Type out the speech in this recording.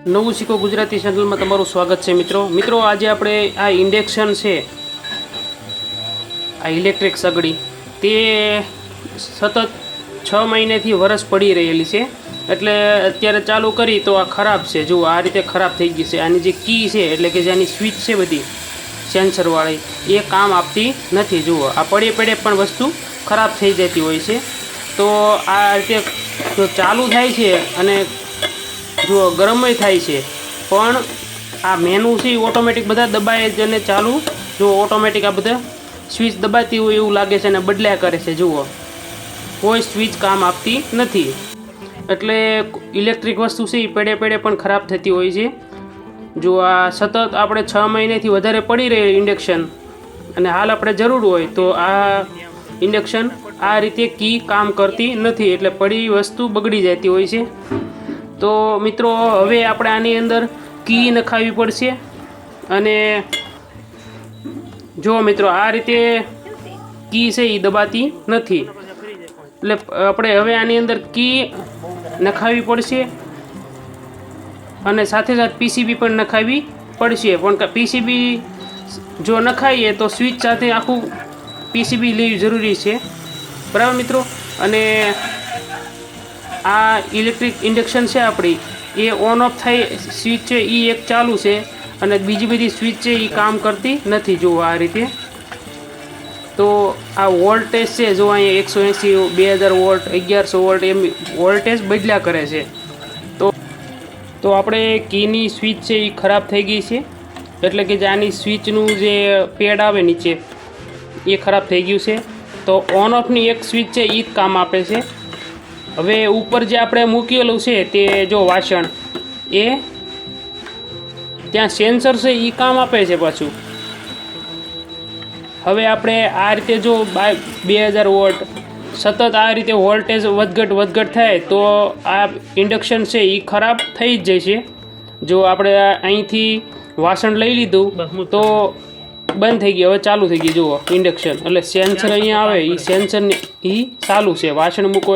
નવું શીખો ગુજરાતી ચેનલમાં તમારું સ્વાગત છે મિત્રો આજે આપણે આ ઇન્ડક્શન છે, આ ઇલેક્ટ્રિક સગડી તે સતત 6 મહિનેથી વરસ પડી રહેલી છે। એટલે અત્યારે ચાલુ કરી તો આ ખરાબ છે। જુઓ આ રીતે ખરાબ થઈ ગઈ છે। આની જે કી છે એટલે કે જેની સ્વિચ છે બધી સેન્સરવાળી એ કામ આપતી નથી। જુઓ આ પડે પણ વસ્તુ ખરાબ થઈ જતી હોય છે। તો આ રીતે જો ચાલુ થાય છે અને જો ગરમય થાય છે, પણ આ મેનુ છે ઓટોમેટિક બધા દબાય જ અને ચાલુ જો ઓટોમેટિક આ બધા સ્વિચ દબાતી હોય એવું લાગે છે અને બદલ્યા કરે છે। જુઓ કોઈ સ્વિચ કામ આપતી નથી। એટલે ઇલેક્ટ્રિક વસ્તુ છે એ પડે પણ ખરાબ થતી હોય છે। જો આ સતત આપણે 6 મહિનેથી વધારે પડી રહે ઇન્ડક્શન અને હાલ આપણે જરૂર હોય તો આ ઇન્ડક્શન આ રીતે કી કામ કરતી નથી, એટલે પડી વસ્તુ બગડી જતી હોય છે। તો મિત્રો હવે આપણે આની અંદર કી નખાવી પડશે અને જો મિત્રો આ રીતે કી છે એ દબાતી નથી, એટલે આપણે હવે આની અંદર કી નખાવી પડશે અને સાથે પીસીબી પણ નખાવી પડશે। પણ પીસીબી જો નખાઈએ તો સ્વિચ સાથે આખું પીસીબી લેવી જરૂરી છે, બરાબર મિત્રો। અને આ ઇલેક્ટ્રિક ઇન્ડક્શન છે આપણી એ ઓન ઓફ થાય સ્વિચ છે એ એક ચાલુ છે અને બીજી બધી સ્વિચ છે એ કામ કરતી નથી। જુઓ આ રીતે તો આ વોલ્ટેજ છે જો અહીંયા 180 2000 વોલ્ટ 1100 વોલ્ટ એમ વોલ્ટેજ બદલ્યા કરે છે। તો આપણે કીની સ્વિચ છે એ ખરાબ થઈ ગઈ છે, એટલે કે જે આની સ્વિચનું જે પેડ આવે નીચે એ ખરાબ થઈ ગયું છે। તો ઓન ઓફની એક સ્વિચ છે એ જ કામ આપે છે। હવે ઉપર જે આપણે મૂકેલું છે તે જો વાસણ એ ત્યાં સેન્સર છે એ કામ આપે છે પાછું। હવે આપણે આ રીતે જો 2000 વોલ્ટ સતત આ રીતે વોલ્ટેજ વધઘટ થાય તો આ ઇન્ડક્શન છે એ ખરાબ થઈ જ જાય છે। જો આપણે અહીંથી વાસણ લઈ લીધું તો બંધ થઈ ગયું, હવે ચાલુ થઈ ગયું। જુઓ ઇન્ડક્શન એટલે સેન્સર અહીંયા આવે એ સેન્સર એ ચાલુ છે, વાસણ મૂકો